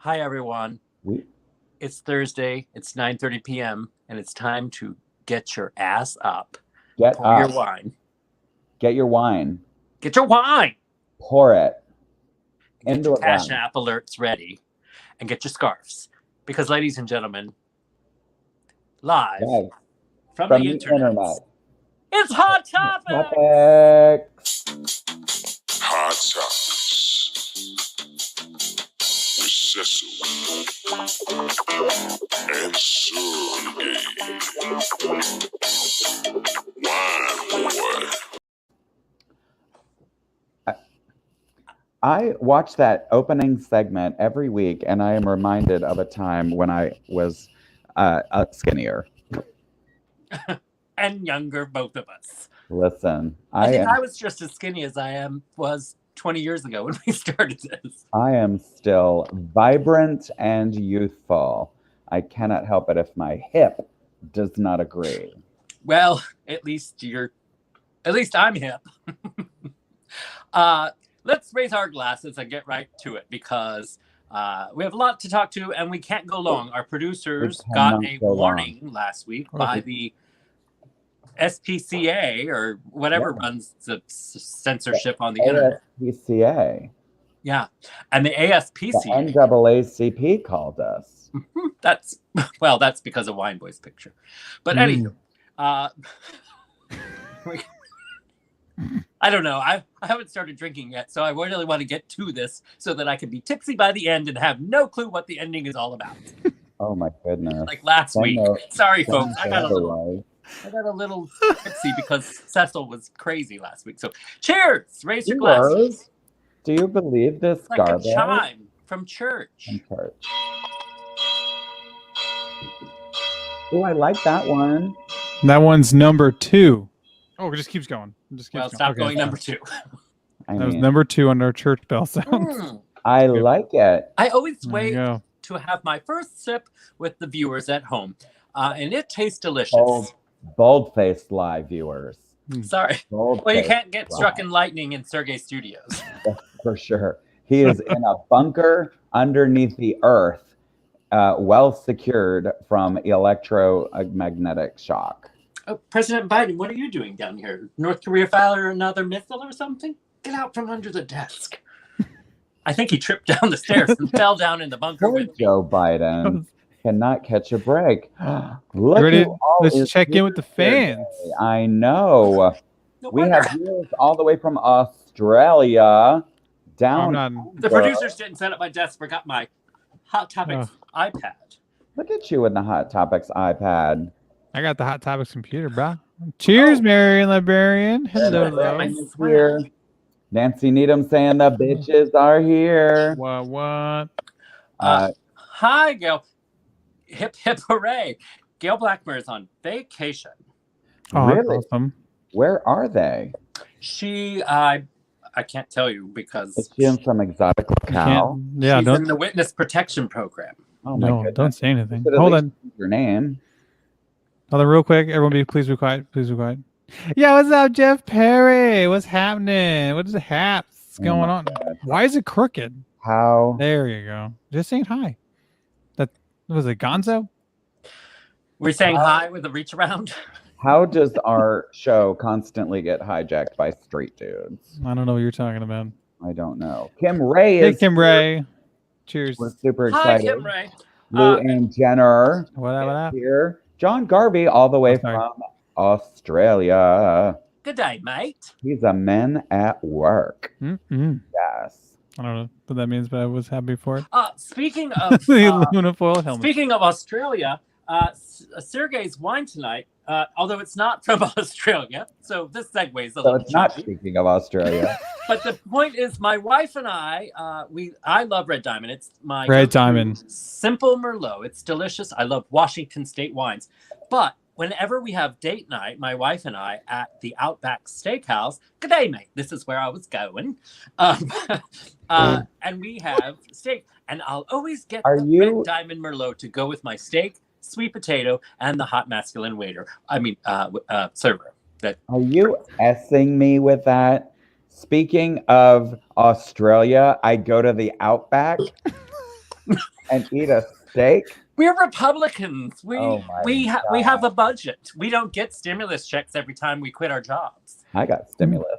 Hi, everyone. We It's Thursday. It's 9:30 p.m. and it's time to get your ass up. get Pour your up, wine. get your wine, Get your wine. pour it Get into your a Cash glass. App alerts ready, and get your scarves. Because, ladies and gentlemen, live Yes, from from the the internet, internet. it's Hot Topics. Topics. Hot Topics with Cecil and Sureg'ay. Wine boy. I watch that opening segment every week, and I am reminded of a time when I was skinnier. And younger, both of us. Listen, I I think am I was just as skinny as was 20 years ago when we started this. I am still vibrant and youthful. I cannot help it if my hip does not agree. Well, at least I'm hip. Let's raise our glasses and get right to it because we have a lot to talk to and we can't go long. Our producers We got cannot a go warning last week by the SPCA or whatever runs the censorship on the internet. ASPCA. Yeah. And the The ASPCA. NAACP called us. That's because of Wine Boy's picture. But anywho, I don't know. I haven't started drinking yet, so I really want to get to this so that I can be tipsy by the end and have no clue what the ending is all about. Oh my goodness. Like last week. Sorry, folks. I got a Otherwise. little tipsy because Cecil was crazy last week. So cheers! Raise your glasses. Do you believe this Like garbage? a chime from church. Oh, I like that one. That one's number 2. Oh, it just keeps going. Stop going number 2. That was number 2 on our church bell sounds. I like it. I always wait to have my first sip with the viewers at home, and it tastes delicious. Bold-faced live viewers. Sorry. Well, you can't get struck in lightning in Sureg'ay Studios. For sure. He is in a bunker underneath the earth, well secured from electromagnetic shock. President Biden, what are you doing down here? North Korea fire another missile or something? Get out from under the desk. I think he tripped down the stairs and fell down in the bunker with Joe Biden cannot catch a break. Let's check in with the fans. I know. We have viewers all the way from Australia down. The producers didn't set up my desk. Forgot my Hot Topics iPad. Look at you with the Hot Topics iPad. I got the Hot Topics computer, bro. Cheers, Marion Librarian. Hello. Here. Nancy Needham saying the bitches are here. What? Hi, Gail. Hip, hip, hooray. Gail Blackmer is on vacation. Oh, really? Awesome. Where are they? I can't tell you because... Is she in some exotic locale? She's in the witness protection program. Oh, my goodness. Don't say anything. Hold on. Your name. Hold on real quick. Everyone please be quiet. Please be quiet. Yeah, what's up, Jeff Perry? What's happening? What is the haps going on? Why is it crooked? How? There you go. Just saying hi. That was it, Gonzo? We're saying hi with a reach around. How does our show constantly get hijacked by street dudes? I don't know what you're talking about. I don't know. Kim Ray is Kim Ray. Cheers. We're super excited. Hi, Kim Ray. Lou and Jenner what up? Here. John Garvey all the way from Australia. Good day, mate. He's a man at work. Mm-hmm. Yes. I don't know what that means, but I was happy for it. Speaking of Lunafoil helmet. Speaking of Australia, Sureg'ay's wine tonight, although it's not from Australia, so this segues a little. So it's not speaking of Australia. But the point is, my wife and I love Red Diamond. It's my Red Diamond simple Merlot. It's delicious. I love Washington State wines, but whenever we have date night, my wife and I at the Outback Steakhouse. Good day, mate. This is where I was going. And we have steak, and I'll always get Red Diamond Merlot to go with my steak, sweet potato, and the hot masculine waiter. I mean, server. Are you essing me with that? Speaking of Australia, I go to the Outback. and eat a steak? We're Republicans. Oh my we God. have a budget. We don't get stimulus checks every time we quit our jobs. I got stimulus.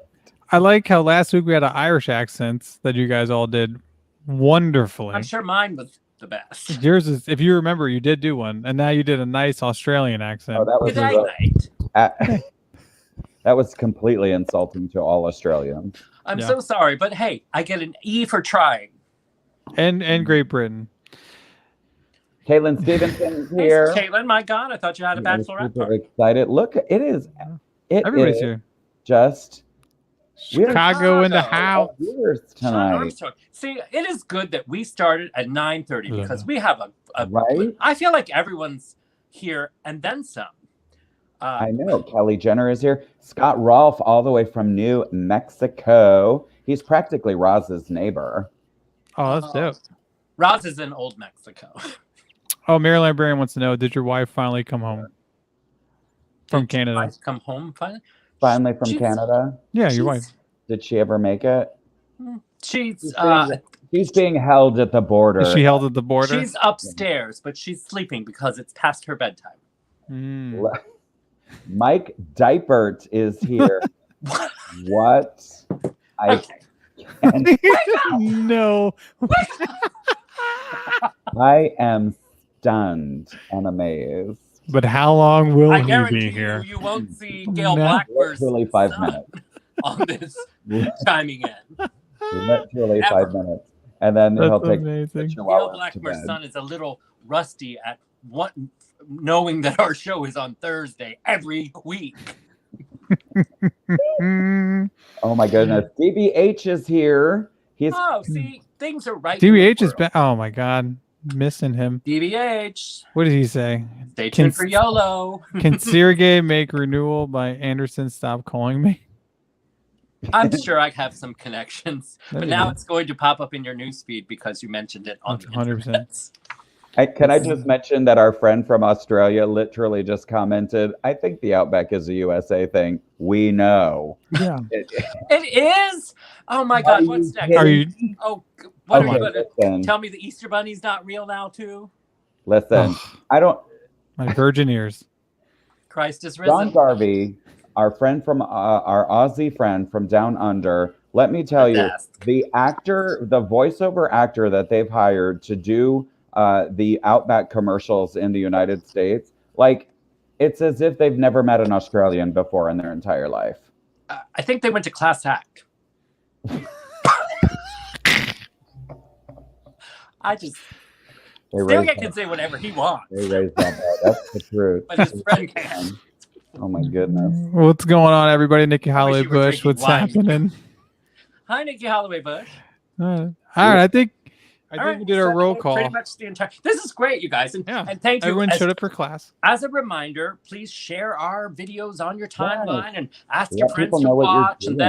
I like how last week we had an Irish accent that you guys all did wonderfully. I'm sure mine was the best. Yours is, if you remember, you did do one, and now you did a nice Australian accent. Oh, that was Good night, mate. that was completely insulting to all Australians. I'm so sorry, but hey, I get an E for trying. And Great Britain. Caitlin Stevenson here. Hey, Caitlin, my God, I thought you had a bachelorette Super party. excited. Look, it is. Everybody's here. Just Chicago in the house. Viewers Sean tonight. Armstrong. See, it is good that we started at 9:30 because we have a Right? I feel like everyone's here and then some. I know. Kelly Jenner is here. Scott Rolfe, all the way from New Mexico. He's practically Roz's neighbor. Oh, that's dope. Roz is in Old Mexico. Oh, Mary Librarian wants to know, did your wife finally come home from Canada? Your wife come home finally? Finally from Canada. Yeah, your wife. Did she ever make it? She's being held at the border. Is she held at the border? She's upstairs, but she's sleeping because it's past her bedtime. Mike Dipert is here. What? No. I am stunned and amazed. But how long will I he guarantee be here? you won't see Gail Blackbird's Literally 5 minutes. on this chiming in. Literally 5 minutes. And then he'll take amazing. Gail Blackbird's son is a little rusty at what, knowing that our show is on Thursday every week. Oh my goodness. DBH is here. See, things are right. DBH is back. Oh my God. Missing him. DBH. What did he say? Stay tuned for YOLO. Can Sureg'ay make renewal by Anderson stop calling me? I'm sure I have some connections, but now it's going to pop up in your newsfeed because you mentioned it on 100%. Can I just mention that our friend from Australia literally just commented, I think the Outback is a USA thing. We know. Yeah. It is? Oh my God, what's next? Are you? What are you going to tell me the Easter Bunny's not real now too? Listen, I don't. My virgin ears. Christ is risen. John Garvey, our friend from our Aussie friend from Down Under, let me tell you, the voiceover actor that they've hired to do the Outback commercials in the United States, like, it's as if they've never met an Australian before in their entire life. I think they went to class act. Sureg'ay can say whatever he wants. They raised that bar. That's the truth. But his friend can't. Oh my goodness. What's going on, everybody? Nikki Holloway Bush. What's happening? Hi, Nikki Holloway Bush. All right, I think we did our roll call. Pretty much the entire. This is great, you guys, and thank you. Everyone showed up for class. As a reminder, please share our videos on your timeline and ask your friends people to know what you're watch, and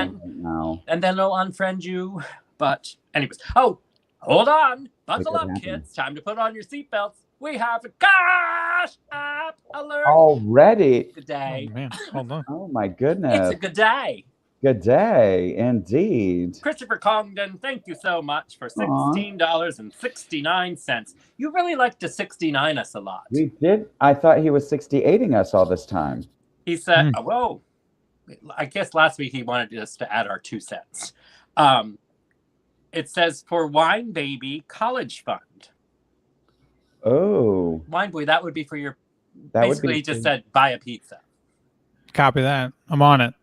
then they'll unfriend you. But anyways, hold on, buckle up, kids. Time to put on your seatbelts. We have a Cash App alert already. Good day. Oh man, hold on. Oh my goodness. It's a good day. Good day, indeed. Christopher Congdon, thank you so much for $16.69. You really like to 69 us a lot. We did. I thought he was 68ing us all this time. He said, whoa. I guess last week he wanted us to add our 2 cents. It says for Wine Baby College Fund. Oh. Wine Boy, that would be for your... Basically, he just said, buy a pizza. Copy that. I'm on it.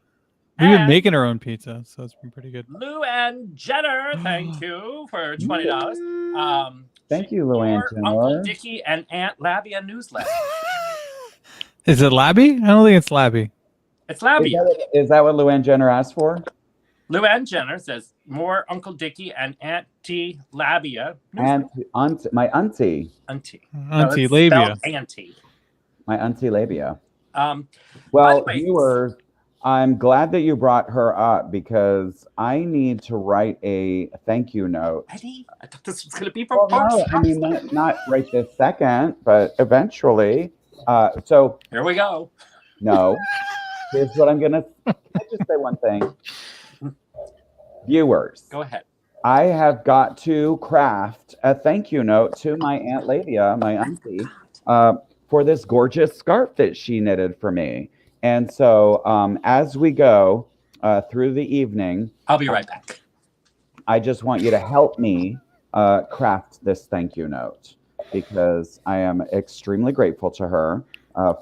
We've been making our own pizza, so it's been pretty good. Lou and Jenner, thank you for $20. Thank you, Lou and Jenner. Uncle Dickie and Aunt Labia newsletter. Is it Labby? I don't think it's Labby. It's Labia. Is that what Lou and Jenner asked for? Lou and Jenner says, more Uncle Dickie and Auntie Labia. My auntie. Auntie Labia. Auntie. My auntie Labia. Well, viewers, I'm glad that you brought her up because I need to write a thank you note. Eddie? I thought this was going to be for Parks. I mean, not right this second, but eventually. So here we go. No. Here's what I'm going to... Can I just say one thing? Viewers. Go ahead. I have got to craft a thank you note to my Aunt Labia, my auntie, for this gorgeous scarf that she knitted for me. And so, as we go through the evening, I'll be right back. I just want you to help me craft this thank you note because I am extremely grateful to her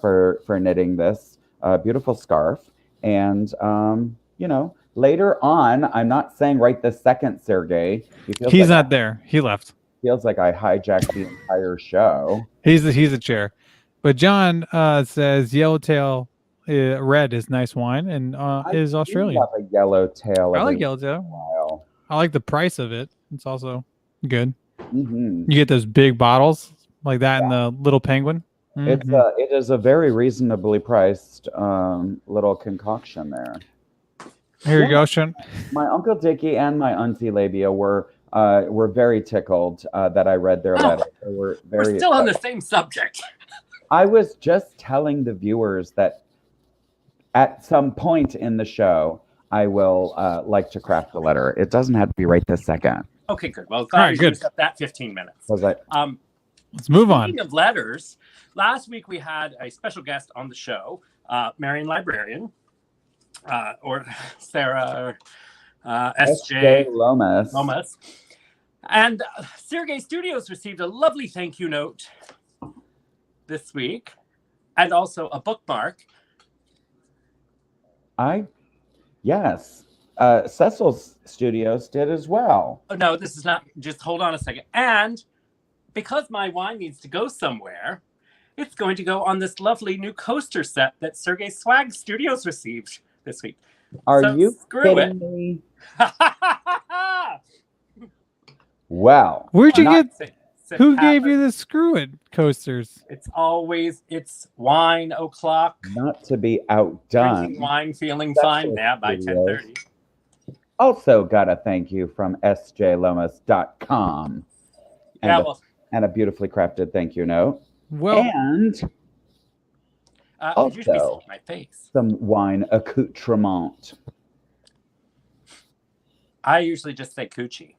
for knitting this beautiful scarf. And later on, I'm not saying right this second, Sergey. He's not there. He left. Feels like I hijacked the entire show. He's a chair. But John says Yellowtail Red is nice wine and is Australian. I love a yellowtail. I like Yellowtail. I like the price of it. It's also good. Mm-hmm. You get those big bottles like that in the Little Penguin. Mm-hmm. It is a very reasonably priced little concoction there. Here you go, Sean. My Uncle Dickie and my Auntie Labia were very tickled that I read their letter. They were very. We're still on the same subject. I was just telling the viewers that at some point in the show, I will like to craft a letter. It doesn't have to be right this second. Okay, good. Well, glad we used up that 15 minutes. Let's move on. Speaking of letters, last week we had a special guest on the show, Marion Librarian, or Sarah S.J. Lomas. And Sureg'ay Studios received a lovely thank you note this week, and also a bookmark. Yes. Cecil's Studios did as well. Oh, no, this is not. Just hold on a second. And because my wine needs to go somewhere, it's going to go on this lovely new coaster set that Sureg'ay Swag Studios received this week. Are you kidding me? Well, where'd you get? Who gave you the Screw It coasters? It's wine o'clock. Not to be outdone. Drinking wine, feeling fine. Yeah, by 10:30. Also got a thank you from sjlomas.com. And a beautifully crafted thank you note. Well, and also my face. Some wine accoutrement. I usually just say coochie.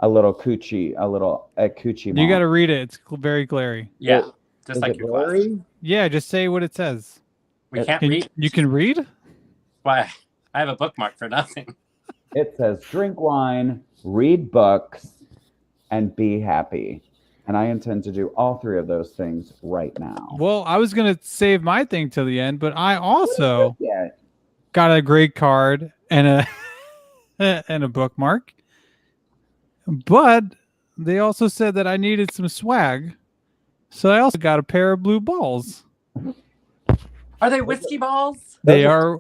A little coochie. You got to read it. It's very glary. Yeah, just like your glary. Yeah, just say what it says. We can't read. You can read? Why? I have a bookmark for nothing. It says, drink wine, read books, and be happy. And I intend to do all three of those things right now. Well, I was going to save my thing till the end, but I also got a great card and a bookmark. But they also said that I needed some swag. So I also got a pair of blue balls. Are they whiskey balls? They are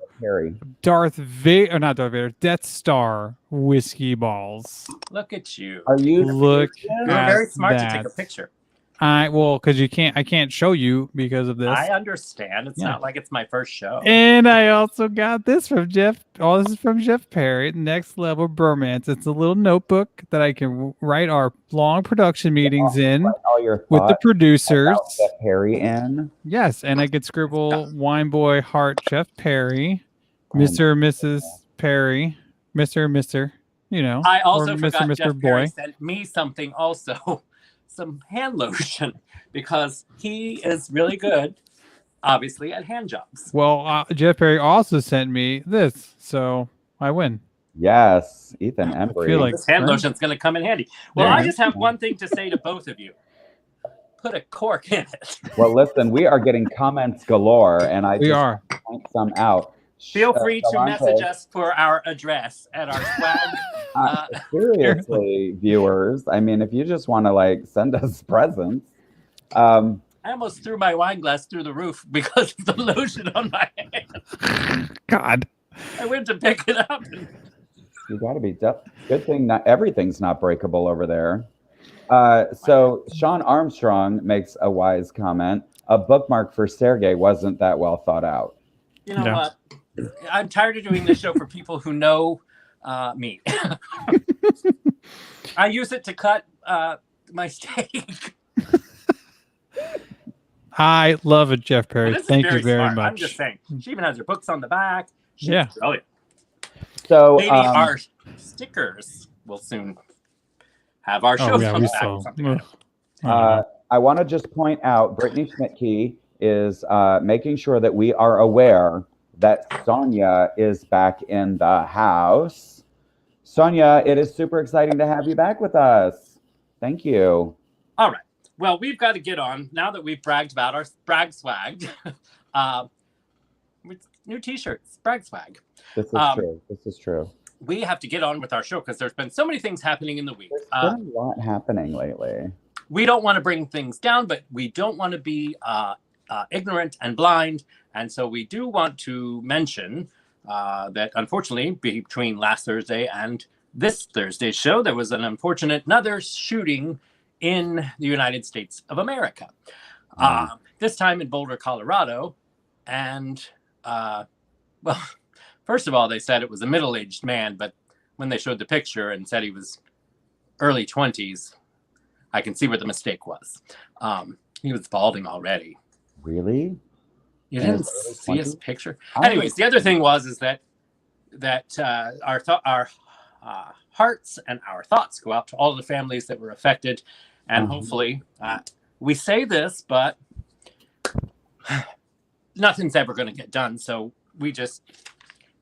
Death Star whiskey balls. Look at you. Are you Look You're very smart to take a picture. Because I can't show you because of this. I understand. It's not like it's my first show. And I also got this from Jeff. Oh, this is from Jeff Perry. Next Level Bromance. It's a little notebook that I can write our long production meetings in with the producers. Jeff Perry in. Yes, and I could scribble Wine Boy Heart Jeff Perry, Mr. and Mrs. Perry, Mr. and Mr. I also forgot Mr. Jeff Boy. Perry sent me something also. Some hand lotion because he is really good, obviously, at hand jobs. Well, Jeff Perry also sent me this, so I win. Yes, Ethan Embry. This hand lotion's going to come in handy. Well, I just have one thing to say to both of you. Put a cork in it. Well, listen, we are getting comments galore, and I are point some out. Feel free to message us for our address at our swag. Seriously, viewers. I mean, if you just want to send us presents. I almost threw my wine glass through the roof because of the lotion on my hand. God. I went to pick it up. You got to be good thing not everything's not breakable over there. So Sean Armstrong makes a wise comment. A bookmark for Sergey wasn't that well thought out. You know what? I'm tired of doing this show for people who know me. I use it to cut my steak. I love it, Jeff Perry. Thank you very smart. much. I'm just saying. She even has her books on the back. She's brilliant. So maybe our stickers we'll soon have our show come back or something. I want to just point out, Brittany Schmidtke is making sure that we are aware that Sonia is back in the house. Sonia, it is super exciting to have you back with us. Thank you. All right. Well, we've got to get on now that we've bragged about our brag swag. New T-shirts, brag swag. This is true. This is true. We have to get on with our show because there's been so many things happening in the week. There's been a lot happening lately. We don't want to bring things down, but we don't want to be ignorant and blind. And so we do want to mention that unfortunately, between last Thursday and this Thursday's show, there was another shooting in the United States of America. This time in Boulder, Colorado. And, well, first of all, they said it was a middle-aged man, but when they showed the picture and said he was early 20s, I can see where the mistake was. He was balding already. Really? You didn't see his picture? Anyways, the other thing is that our hearts and our thoughts go out to all the families that were affected. And hopefully, we say this, but nothing's ever going to get done. So we just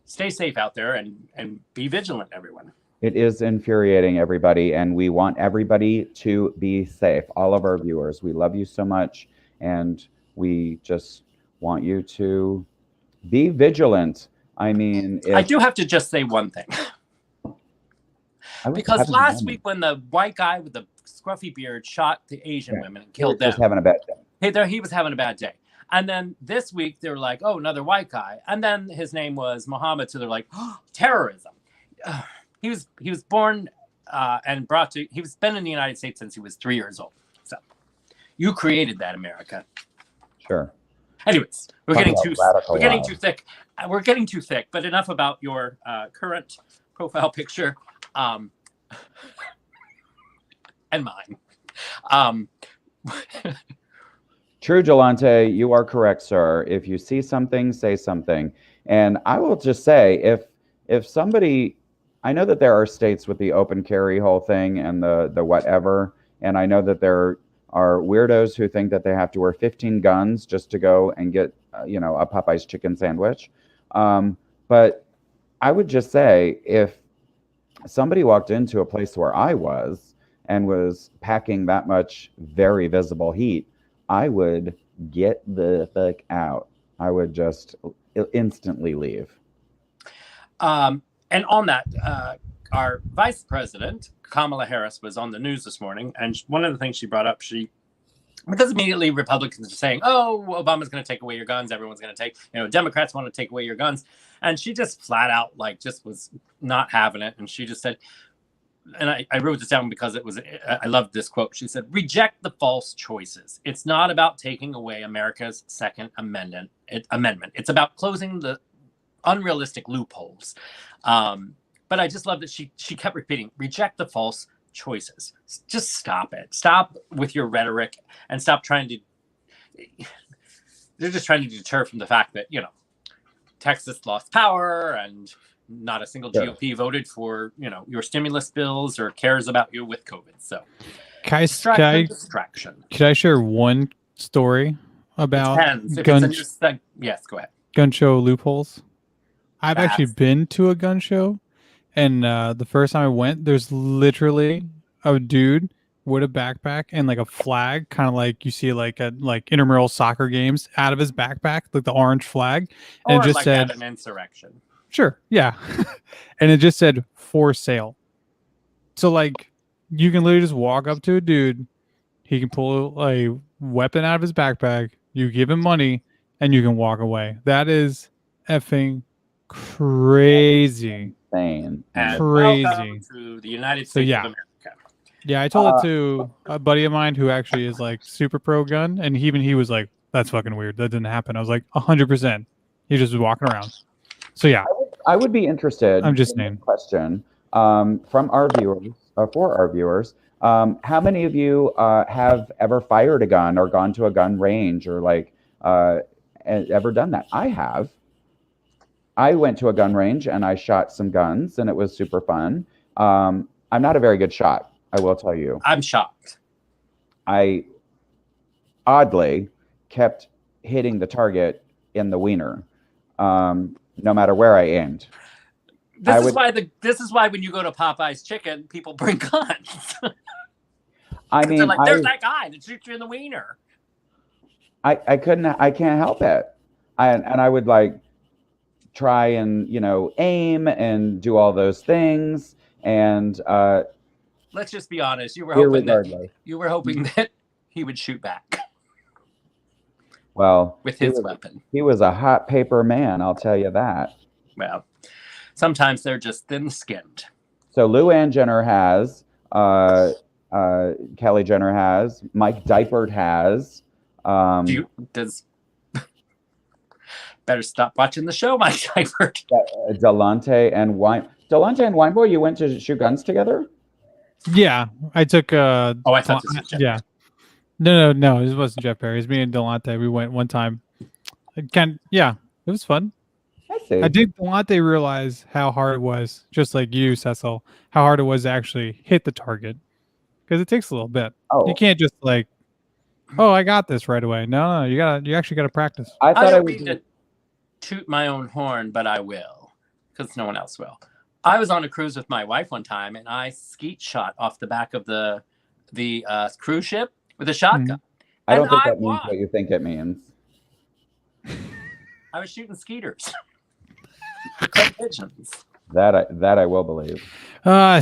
stay safe out there and be vigilant, everyone. It is infuriating, everybody, and we want everybody to be safe. All of our viewers, we love you so much, and we just want you to be vigilant. I mean, I do have to just say one thing. Because last week when the white guy with the scruffy beard shot the Asian women and killed them. He was having a bad day. He was having a bad day. And then this week they were like, oh, another white guy. And then his name was Muhammad. So they're like, oh, terrorism. He was born and brought to, he's been in the United States since he was 3 years old. So you created that America. Sure. Anyways, we're getting too thick. We're getting too thick, but enough about your current profile picture and mine. True, Jolante, you are correct, sir. If you see something, say something. And I will just say, if somebody, I know that there are states with the open carry whole thing and the whatever, and I know that there are weirdos who think that they have to wear 15 guns just to go and get, a Popeye's chicken sandwich. But I would just say, if somebody walked into a place where I was and was packing that much very visible heat, I would get the fuck out. I would just instantly leave. And on that, our vice president, Kamala Harris, was on the news this morning. And one of the things she brought up, because immediately Republicans are saying, oh, Obama's going to take away your guns. Everyone's going to take, Democrats want to take away your guns. And she just flat out, just was not having it. And she just said, and I wrote this down because I loved this quote. She said, reject the false choices. It's not about taking away America's Second Amendment. It's about closing the unrealistic loopholes. But I just love that she kept repeating, reject the false choices. Just stop it. Stop with your rhetoric and stop they're just trying to deter from the fact that, Texas lost power and not a single GOP voted for, your stimulus bills or cares about you with COVID. So distraction. Could I share one story about guns? Yes, go ahead. Gun show loopholes. I've actually been to a gun show, and the first time I went, there's literally a dude with a backpack and a flag, kind of like you see at intramural soccer games, out of his backpack, the orange flag, and it just said an insurrection. Sure, yeah, and it just said for sale. So you can literally just walk up to a dude, he can pull a weapon out of his backpack, you give him money, and you can walk away. That is effing crazy. Insane. And crazy. Welcome to the United States of America. Yeah, I told it to a buddy of mine who actually is super pro gun, and even he was like, "That's fucking weird. That didn't happen." I was like, 100%. He just was walking around. So yeah, I would be interested. I'm just in saying. Question from our viewers, for our viewers. How many of you have ever fired a gun or gone to a gun range or ever done that? I have. I went to a gun range and I shot some guns and it was super fun. I'm not a very good shot. I will tell you. I'm shocked. I oddly kept hitting the target in the wiener, no matter where I aimed. This is why when you go to Popeye's Chicken, people bring guns. I mean, they're like, there's that guy that shoots you in the wiener. I can't help it. I would like try and aim and do all those things, and let's just be honest. You were hoping that he would shoot back. Well, with his weapon. He was a hot paper man, I'll tell you that. Well, sometimes they're just thin-skinned. So Luann Jenner has, Kelly Jenner has, Mike Dipert has. Better stop watching the show, Mike Dipert. Delonte and Wineboy, you went to shoot guns together? Yeah, I took. I thought this was Jeff. Yeah. No, it wasn't Jeff Perry. It was me and Delonte. We went one time. It was fun. I see. I did Delonte realize how hard it was, just like you, Cecil, how hard it was to actually hit the target. Because it takes a little bit. Oh. You can't just like, oh, I got this right away. No, you actually gotta practice. I don't mean to toot my own horn, but I will, because no one else will. I was on a cruise with my wife one time, and I skeet shot off the back of the cruise ship with a shotgun. I don't think that means what you think it means. I was shooting skeeters. Pigeons. That I will believe.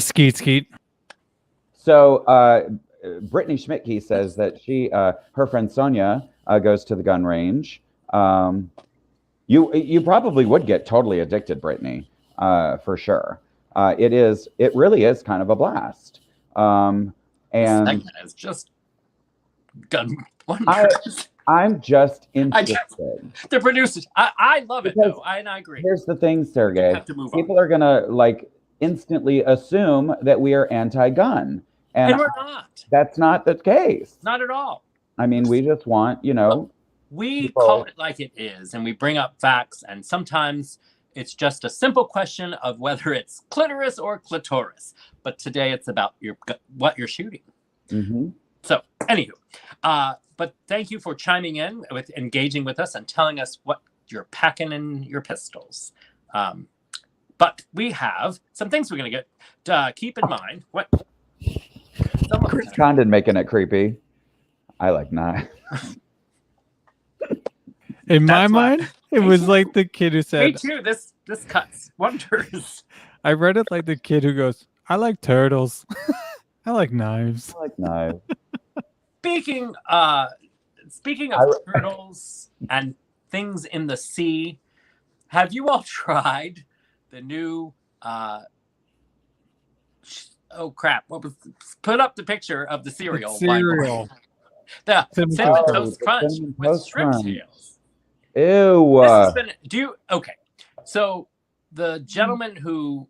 Skeet. So Brittany Schmidtke says that her friend Sonia goes to the gun range. You probably would get totally addicted, Brittany, for sure. It really is kind of a blast. And this segment is just gun wonders. I'm just interested. The producers, I love it though, and I agree. Here's the thing, Sergey. People are gonna like instantly assume that we are anti-gun, and we're not. That's not the case. Not at all. I mean, we just want, we call it like it is, and we bring up facts, and sometimes it's just a simple question of whether it's clitoris or clitoris. But today it's about what you're shooting. Mm-hmm. So, anywho, but thank you for chiming in with engaging with us and telling us what you're packing in your pistols. But we have some things we're going to get. Keep in mind what. Chris Condon making it creepy. I like knives. In my mind, it was like the kid who said, "Me too. This cuts wonders." I read it like the kid who goes, "I like turtles. I like knives." I like knives. Speaking of turtles and things in the sea, have you all tried the new? Oh crap! Put up the picture of the cereal. The Cinnamon Toast Crunch with shrimp tails. Ew. Okay. So the gentleman who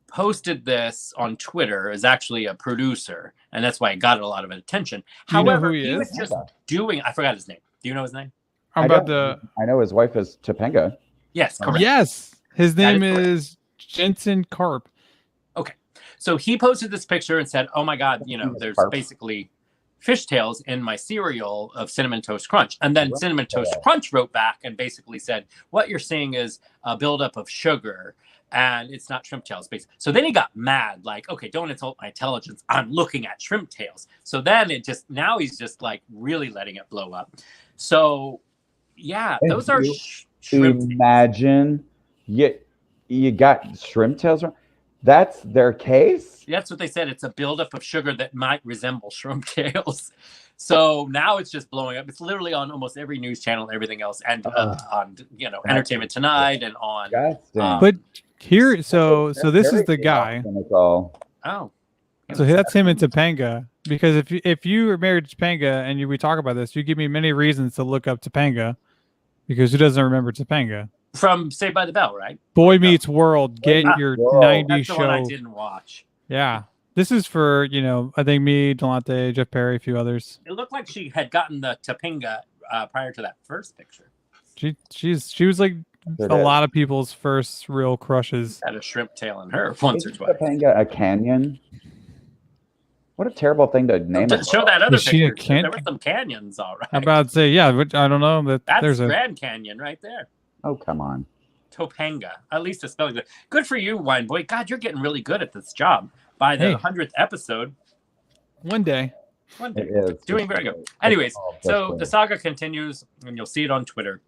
posted this on Twitter is actually a producer, and that's why it got a lot of attention. However, he was just doing. I forgot his name. Do you know his name? I know his wife is Topanga. Yes, correct. Yes, his name is Jensen Karp. Okay, so he posted this picture and said, "Oh my God, there's basically fishtails in my cereal of Cinnamon Toast Crunch." And then Cinnamon Toast Crunch wrote back and basically said, "What you're seeing is a buildup of sugar, and it's not shrimp tails." So then he got mad, like, "Okay, don't insult my intelligence. I'm looking at shrimp tails." So then now he's just like really letting it blow up. So yeah, those are shrimp tails. Imagine you got shrimp tails. That's their case? That's what they said. It's a buildup of sugar that might resemble shrimp tails. So now it's just blowing up. It's literally on almost every news channel, everything else, and on Entertainment Tonight and on. But here, so this is the guy. Oh, so that's him in Topanga. Because if you are married to Topanga and we talk about this, you give me many reasons to look up Topanga, because who doesn't remember Topanga? From Saved by the Bell, right? Boy Meets World. Get your 90s That's show. The one I didn't watch. Yeah. This is for, I think me, Delonte, Jeff Perry, a few others. It looked like she had gotten the Topanga prior to that first picture. She was like a lot of people's first real crushes. Had a shrimp tail in her once or twice. Topanga a canyon? What a terrible thing to name it. Show that other Is she a picture. There were some canyons, all right. I'm about to say, yeah, which I don't know. That's there's Grand Canyon right there. Oh, come on. Topanga. At least the spelling. Good for you, Wine Boy. God, you're getting really good at this job. By the 100th episode. One day. It is. Doing very good. Anyways, so the saga continues, and you'll see it on Twitter.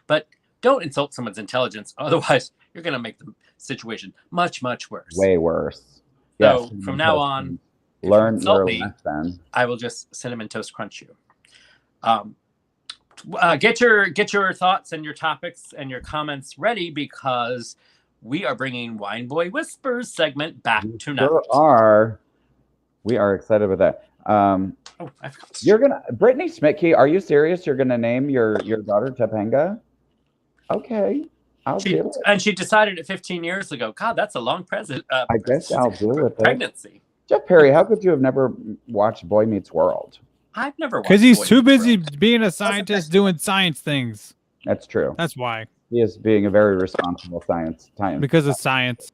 But don't insult someone's intelligence. Otherwise, you're going to make the situation much, much worse. Way worse. So from now on, learn your lesson. I will just cinnamon toast crunch you. Get your thoughts and your topics and your comments ready, because we are bringing Wine Boy Whispers segment back tonight. We are excited with that. I forgot. You're gonna Brittany Schmidtke. Are you serious? You're gonna name your daughter Topanga? Okay, I'll do it. And she decided it 15 years ago. God, that's a long I guess I'll deal with pregnancy. Jeff Perry, how could you have never watched Boy Meets World? I've never watched. Because he's too busy being a scientist doing science things. That's true. That's why. He is being a very responsible science. Because of science.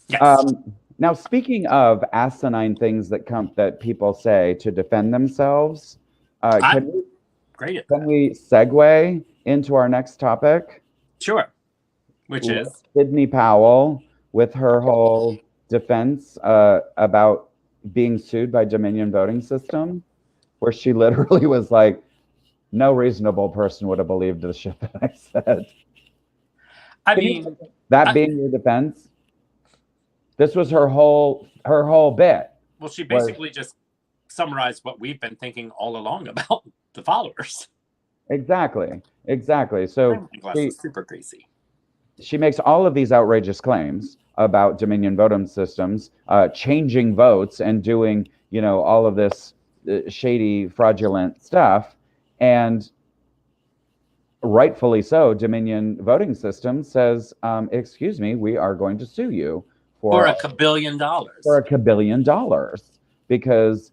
Yes. Now, speaking of asinine things that people say to defend themselves, can we segue into our next topic? Sure. Which is Sidney Powell with her whole defense about being sued by Dominion voting system, where she literally was like, no reasonable person would have believed the shit that I said. I mean, being your defense, this was her whole bit. Well, she basically just summarized what we've been thinking all along about the followers. Exactly. So super greasy. She makes all of these outrageous claims about Dominion voting systems, changing votes and doing, all of this shady, fraudulent stuff. And rightfully so, Dominion voting system says, excuse me, we are going to sue you for $1 billion. For $1 billion, because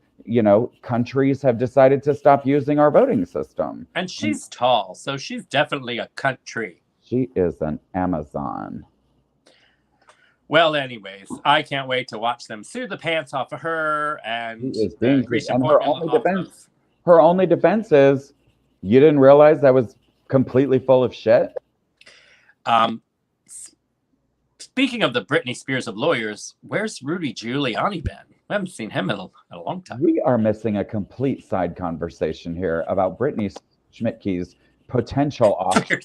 countries have decided to stop using our voting system. And she's tall, so she's definitely a country. She is an Amazon. Well, anyways, I can't wait to watch them sue the pants off of her. And her only defense is, you didn't realize that was completely full of shit. Speaking of the Britney Spears of lawyers, where's Rudy Giuliani been? We haven't seen him in a long time. We are missing a complete side conversation here about Brittany Schmidtke's potential offspring.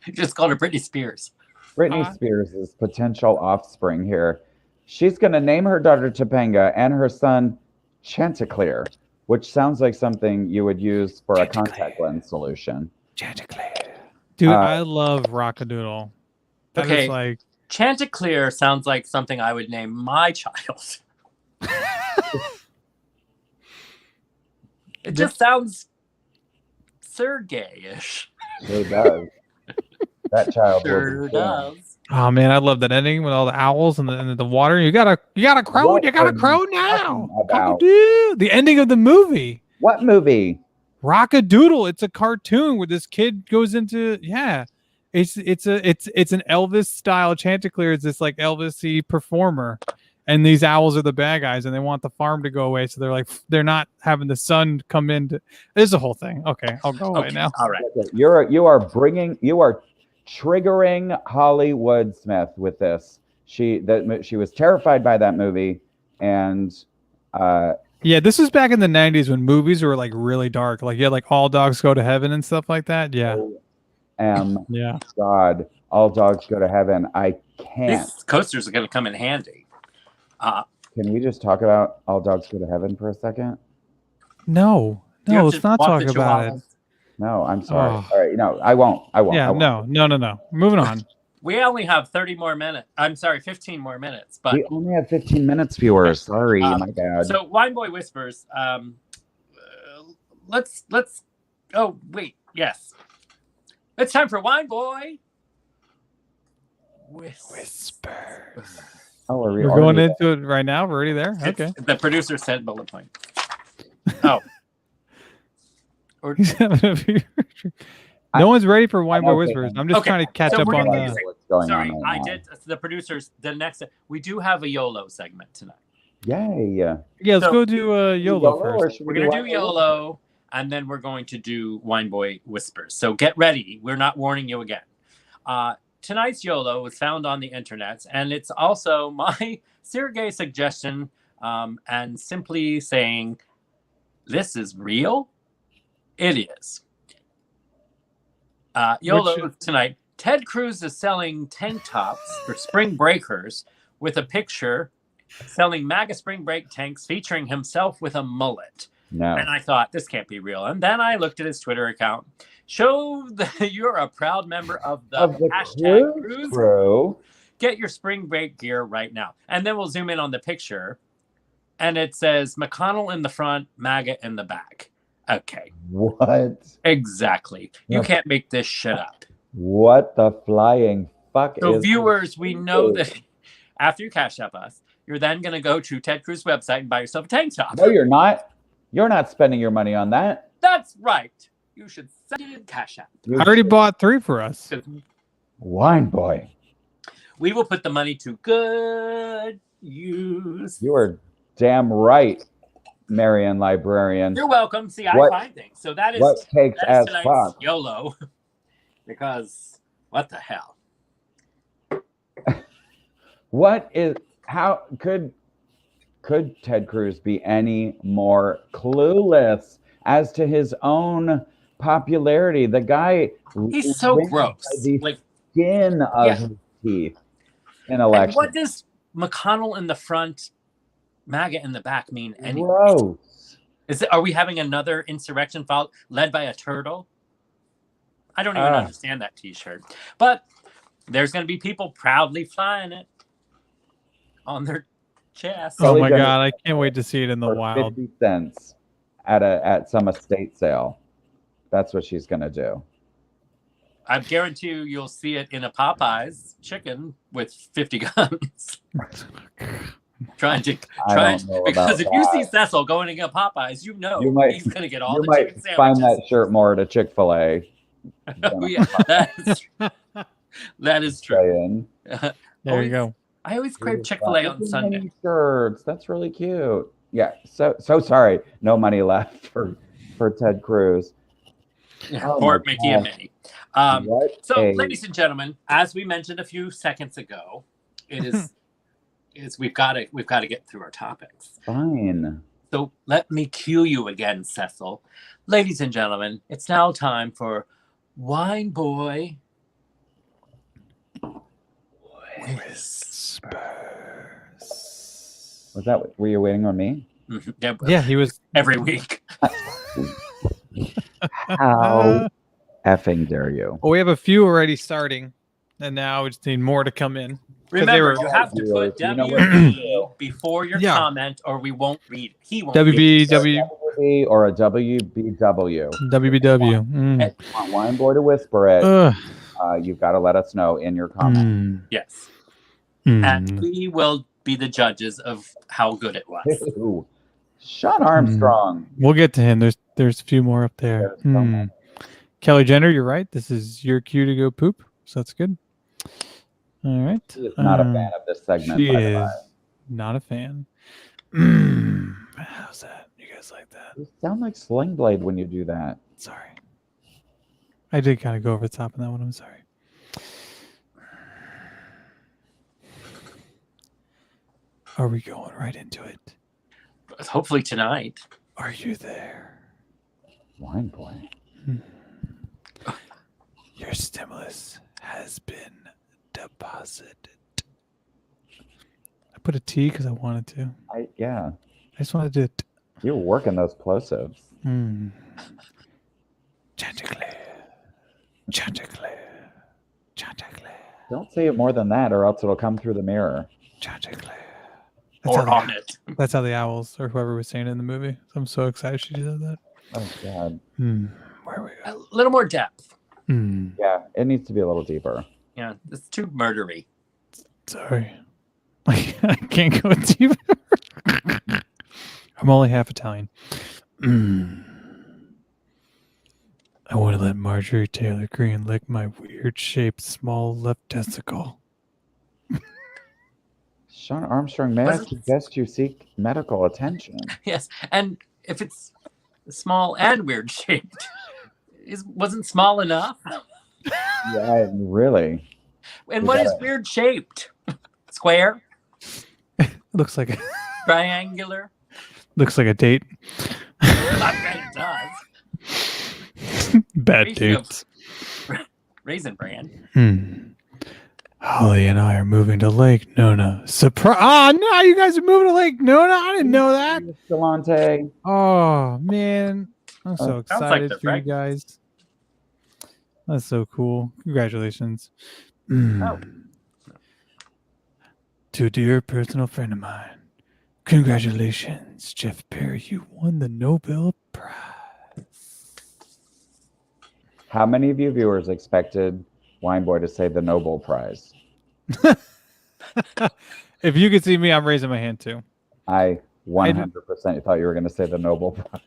You just called her Britney Spears. Britney Spears' potential offspring here. She's going to name her daughter Topanga and her son Chanticleer, which sounds like something you would use for a contact lens solution. Chanticleer. Dude, I love Rockadoodle. That is like... Chanticleer sounds like something I would name my child. It just sounds Sergey-ish. It does. That child sure does. Oh man, I love that ending with all the owls and the water. You got a crow. You got a crow now. The ending of the movie. What movie? Rockadoodle. It's a cartoon where this kid goes into It's an Elvis style Chanticleer. It's this like Elvis-y performer, and these owls are the bad guys, and they want the farm to go away. So they're not having the sun come in. There's a whole thing. Okay, I'll go away now. All right, you are triggering Holly Woodsmith with this. She was terrified by that movie, and this was back in the 90s when movies were like really dark. Like like All Dogs Go to Heaven and stuff like that. Yeah. God, All Dogs Go to Heaven. I can't. These coasters are going to come in handy. Can we just talk about All Dogs Go to Heaven for a second? No, let's not talk about it. No, I'm sorry. All right, no, I won't. Yeah, no. Moving on. We only have 30 more minutes. I'm sorry, 15 more minutes. But we only have 15 minutes, viewers. Sorry, my bad. So, Wine Boy Whispers. Let's. Oh wait, yes. It's time for Wine Boy Whispers. Oh, we're going into it right now. We're already there. Okay. The producer said bullet point. Oh. No one's ready for Wine Boy Whispers. I'm just trying to catch up on Sorry, I did the producers. The next we do have a YOLO segment tonight. Yay. Yeah, let's So- go do YOLO or first. should We're we going do to do YOLO, and then we're going to do Wine Boy Whispers. So get ready. We're not warning you again. Tonight's YOLO was found on the internet, and it's also my Sureg'ay suggestion, and simply saying, this is real? It is. YOLO tonight. Ted Cruz is selling tank tops for spring breakers with a picture selling MAGA spring break tanks featuring himself with a mullet. No. And I thought, this can't be real. And then I looked at his Twitter account. Show that you're a proud member of the hashtag Cruz crew. Get your spring break gear right now. And then we'll zoom in on the picture. And it says McConnell in the front, MAGA in the back. Okay. What? Exactly. You can't make this shit up. What the flying fuck So is viewers, we know that after you cash up us, you're then going to go to Ted Cruz's website and buy yourself a tank top. No, you're not. You're not spending your money on that. That's right. You should send it in cash app. I already bought 3 for us. Wine Boy. We will put the money to good use. You are damn right, Marion Librarian. You're welcome. See, I What- find things. So that is What takes that as is tonight's fuck? YOLO. Because what the hell? What is how could Ted Cruz be any more clueless as to his own popularity? The guy He's so wins gross. by the Like, skin of Yeah. his teeth in and election. what does McConnell in the front, MAGA in the back mean anyway? Gross. Are we having another insurrection led by a turtle? I don't even understand that T-shirt. But there's going to be people proudly flying it on their chest. Oh my Kelly god, I can't wait to see it in the For wild. 50 cents at some estate sale. That's what she's gonna do. I guarantee you'll see it in a Popeyes chicken with 50 guns. trying to don't know because about if you see that. Cecil going to get Popeyes, you know You might- he's going to get all You the might chicken sandwiches. find that shirt more at a Chick-fil-A. Oh, yeah, that is true. Saying. There you go. I always crave Chick-fil-A on Sunday. Mini shirts. That's really cute. Yeah. So sorry. No money left for Ted Cruz. Oh Or my Mickey and gosh. Minnie. What So, a- ladies and gentlemen, as we mentioned a few seconds ago, it is we've got to get through our topics. Fine. So let me cue you again, Cecil. Ladies and gentlemen, it's now time for Wine Boy Was that? Were you waiting on me? Yeah, he was. Every week. How effing dare you? Well, we have a few already starting, and now we just need more to come in. Remember, were- you have to put You know what WB before your Yeah. comment, or we won't read it. He won't read it. WBW, Or a WBW. WBW. Want Wine Boy to whisper it. Ugh. You've got to let us know in your comment. Yes. Mm. And we will be the judges of how good it was. Ooh. Sean Armstrong. We'll get to him. There's a few more up there. There's so many. Kelly Jenner, you're right. This is your cue to go poop, so that's good. All right. She is not a fan of this segment. She by the is way. not a fan. How's that? You guys like that? You sound like Sling Blade when you do that. Sorry. I did kind of go over the top on that one. I'm sorry. Are we going right into it? Hopefully tonight. Are you there? Wine Boy. Your stimulus has been deposited. I put a T because I wanted to. Yeah. I just wanted to. You're working those plosives. Chanticleer. Chanticleer. Chanticleer. Don't say it more than that, or else it'll come through the mirror. Chanticleer. Or on it. That's how the owls or whoever was saying it in the movie. I'm so excited she did that. Oh God. Where are we A little more depth. going? Yeah, it needs to be a little deeper. Yeah, it's too murdery. Sorry. I can't go deeper. I'm only half Italian. I want to let Marjorie Taylor Greene lick my weird shaped small left testicle. Sean Armstrong, may I suggest you seek medical attention? Yes, and if it's small and weird shaped, wasn't small enough? Yeah, really. And what is weird shaped? Square? Looks like triangular? Looks like a date. I bet it does. Bad dates. Raisin Bran. Holly and I are moving to Lake Nona. Surprise! Oh no, you guys are moving to Lake Nona. I didn't know that. Galante. Oh man, I'm so excited for you guys. That's so cool. Congratulations. Oh. To a dear personal friend of mine, congratulations, Jeff Perry. You won the Nobel Prize. How many of you viewers expected Wine Boy to say the Nobel Prize? If you could see me, I'm raising my hand too. I 100% thought you were going to say the Nobel Prize.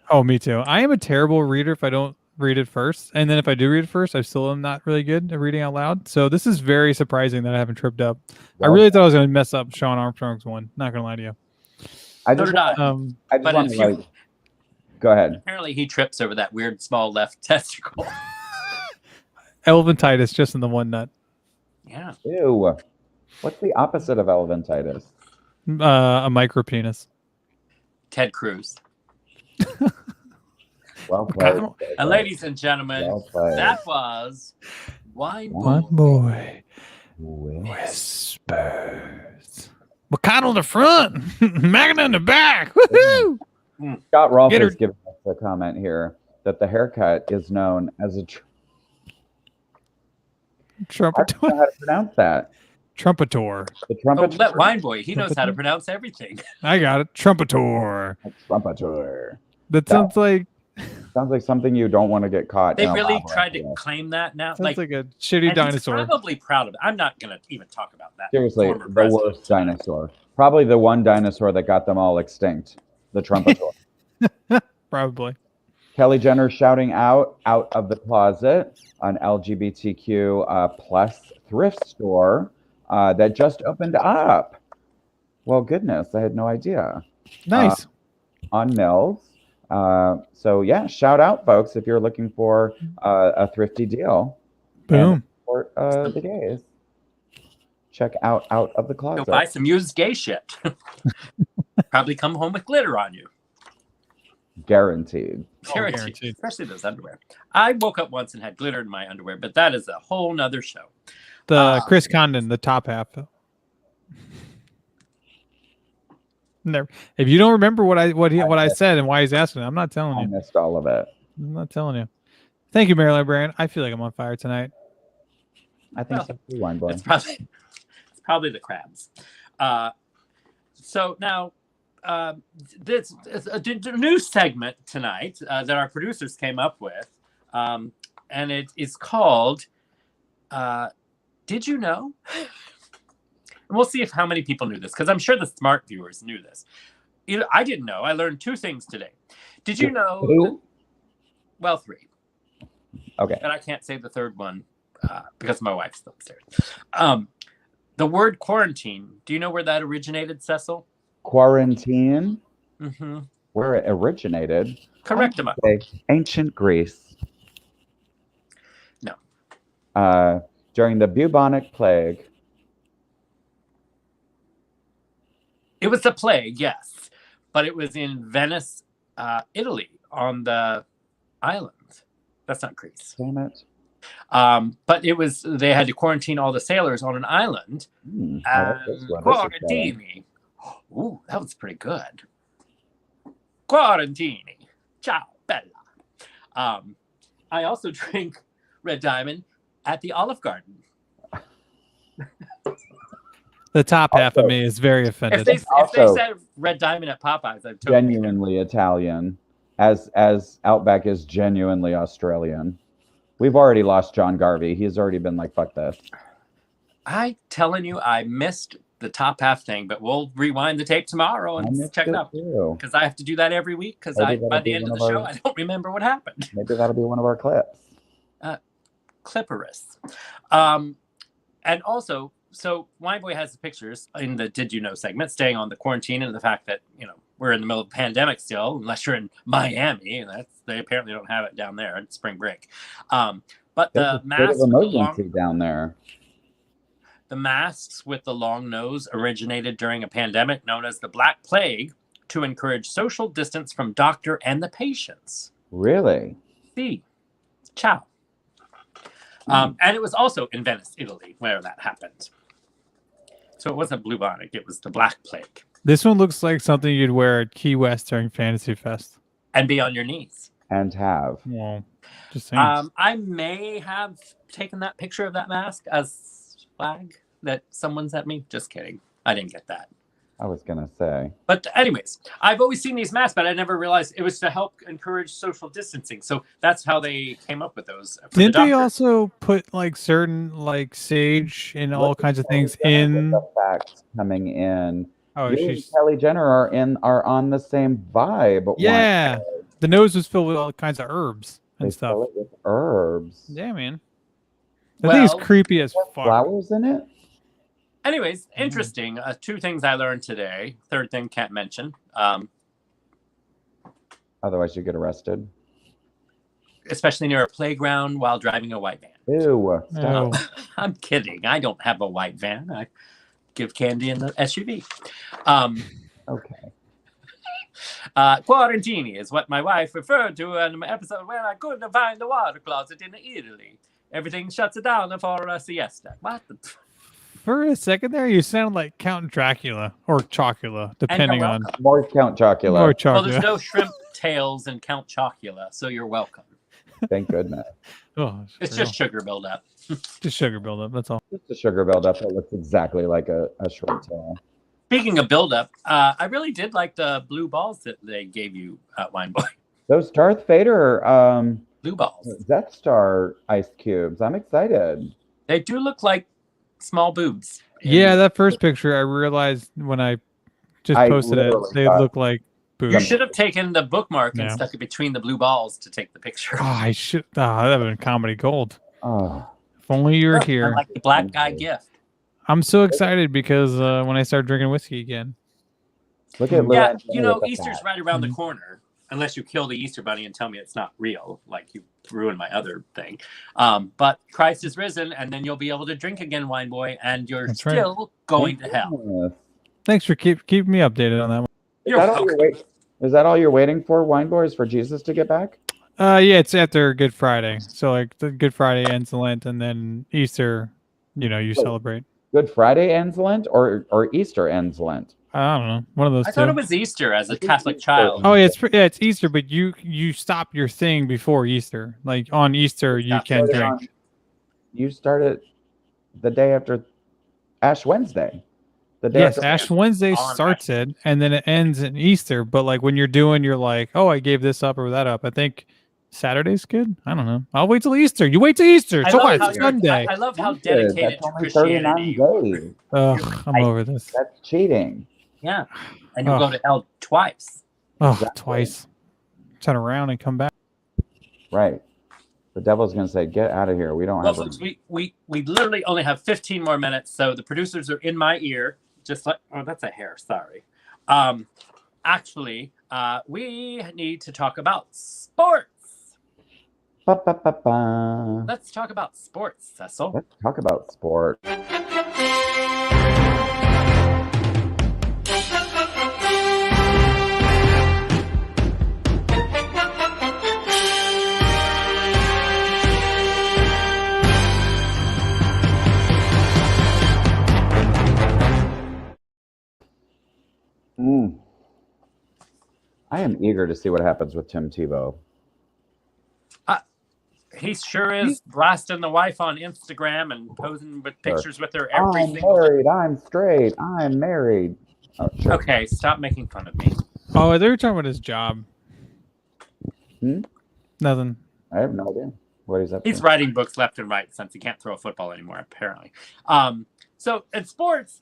Oh, me too. I am a terrible reader if I don't read it first. And then if I do read it first, I still am not really good at reading out loud. So this is very surprising that I haven't tripped up. Well, I really thought I was going to mess up Sean Armstrong's one. Not going to lie to you. I just want to go ahead. Apparently he trips over that weird small left testicle. Elephantitis just in the one nut. Yeah. Ew. What's the opposite of elephantitis? A micro penis. Ted Cruz. Well played. Ladies and gentlemen, that was Wine Boy Whispers. McConnell in the front, Megan in the back. Woohoo! Scott Rolfe is giving us a comment here that the haircut is known as a trumpetor. I don't know how to pronounce that. Trumpetor. The trumpetor. Oh, that Wine Boy, he knows how to pronounce everything. I got it. Trumpetor. Trumpetor. That sounds like something you don't want to get caught. They really tried to claim that now. Sounds like a shitty dinosaur. He's probably proud of it. I'm not going to even talk about that. Seriously, the worst dinosaur. Probably the one dinosaur that got them all extinct. The trumpetor. Probably. Kelly Jenner shouting out of the closet, an LGBTQ plus thrift store that just opened up. Well, goodness, I had no idea. Nice. On Mills. So yeah, shout out, folks, if you're looking for a thrifty deal. Boom. For the gays. Check out of the closet. Go buy some used gay shit. Probably come home with glitter on you. Guaranteed. Guaranteed. Especially those underwear. I woke up once and had glitter in my underwear, but that is a whole nother show. The Chris Condon, the top half. Never. If you don't remember what I said and why he's asking, I'm not telling you. I missed all of it. I'm not telling you. Thank you, Marilyn Brand. I feel like I'm on fire tonight. I think so too, Wine Boy. It's probably the crabs. So now, this is a new segment tonight that our producers came up with, and it is called "Did You Know?" And we'll see how many people knew this, because I'm sure the smart viewers knew this. I didn't know. I learned 2 things today. Did you know? 2? Well, 3. Okay. And I can't say the third one because my wife's still upstairs. The word quarantine. Do you know where that originated, Cecil? Quarantine? Mm-hmm. Where it originated? Correct them up. Ancient Greece. No. During the bubonic plague. It was the plague, yes. But it was in Venice, Italy, on the island. That's not Greece. Damn it. But it was, they had to quarantine all the sailors on an island. Quarantini. Ooh, that was pretty good. Quarantini. Ciao, bella. I also drink Red Diamond at the Olive Garden. The top half of me is very offended. If they said Red Diamond at Popeyes, I'd totally genuinely Italian, as Outback is genuinely Australian. We've already lost John Garvey. He's already been like, fuck this. I'm telling you, I missed the top half thing, but we'll rewind the tape tomorrow and check it out. Because I have to do that every week, because by the end of the show, I don't remember what happened. Maybe that'll be one of our clips. Clipperus. And also, so Wineboy has the pictures in the Did You Know segment, staying on the quarantine and the fact that, we're in the middle of a pandemic still, unless you're in Miami, and they apparently don't have it down there in spring break. But There's the a state of emergency down there. The masks with the long nose originated during a pandemic known as the Black Plague to encourage social distance from doctor and the patients. Really? See. Ciao. And it was also in Venice, Italy, where that happened. So it wasn't bubonic, it was the Black Plague. This one looks like something you'd wear at Key West during Fantasy Fest. And be on your knees. And have. Well, just saying. I may have taken that picture of that mask as flag that someone sent me. Just kidding. I didn't get that. I was going to say. But anyways, I've always seen these masks, but I never realized it was to help encourage social distancing. So that's how they came up with those. Didn't they also put like certain like sage and all kinds of things in? The facts coming in. Oh, you and Kelly Jenner are on the same vibe. Yeah. The nose was filled with all kinds of herbs and they stuff. Fill it with herbs. Yeah, man. That thing is creepy as fuck. Flowers in it? Anyways, interesting. 2 things I learned today. Third thing can't mention. Otherwise, you get arrested. Especially near a playground while driving a white van. Ew. Stop. I'm kidding. I don't have a white van. I give candy in the SUV. Okay. Quarantini is what my wife referred to in an episode when I couldn't find the water closet in Italy. Everything shuts it down for a siesta. What the... For a second there, you sound like Count Dracula or Chocula, depending on. More Count Chocula. More Chocula. Well, there's no shrimp tails in Count Chocula, so you're welcome. Thank goodness. It's just sugar buildup. Just sugar buildup, that's all. Just a sugar buildup that looks exactly like a short tail. Speaking of buildup, I really did like the blue balls that they gave you at Wineboy. Those Darth Vader blue balls. Death Star ice cubes. I'm excited. They do look like small boobs. Yeah, that first picture, I realized when I just posted it, they look like boobs. You should have taken the bookmark and stuck it between the blue balls to take the picture. Oh, I should. That would have been comedy gold. Oh. If only you were here. Like the black guy gift. I'm so excited because when I start drinking whiskey again. Look at Easter's right around the corner. Unless you kill the Easter bunny and tell me it's not real, like you ruined my other thing. But Christ is risen, and then you'll be able to drink again, Wineboy, and you're still going to hell. Thanks for keeping me updated on that one. Is that all you're waiting for, Wineboy, for Jesus to get back? Yeah, it's after Good Friday. So like the Good Friday ends Lent, and then Easter, you celebrate. Good Friday ends Lent, or Easter ends Lent? I don't know. One of those. I thought it was Easter as a Catholic child. Oh, yeah, it's Easter, but you stop your thing before Easter. Like on Easter, you can drink. You start it the day after Ash Wednesday. Yes, Ash Wednesday starts it, and then it ends in Easter. But like when you're like, oh, I gave this up or that up. I think Saturday's good. I don't know. I'll wait till Easter. You wait till Easter. So what? It's Sunday. I love how dedicated to Christianity you are. I'm over this. That's cheating. Yeah, and you go to hell twice. Oh, twice. Turn around and come back. Right. The devil's going to say, "Get out of here. We don't have." Folks, we literally only have 15 more minutes, so the producers are in my ear. Just like, oh, that's a hair. Sorry. Actually, we need to talk about sports. Let's talk about sports, Cecil. Let's talk about sport. I am eager to see what happens with Tim Tebow. He sure is blasting the wife on Instagram and posing with pictures with her every I'm married. I'm straight. I'm married. Oh, sure. Okay, stop making fun of me. Oh, they were talking about his job. Nothing. I have no idea what he's up to. He's writing books left and right since he can't throw a football anymore, apparently. So in sports,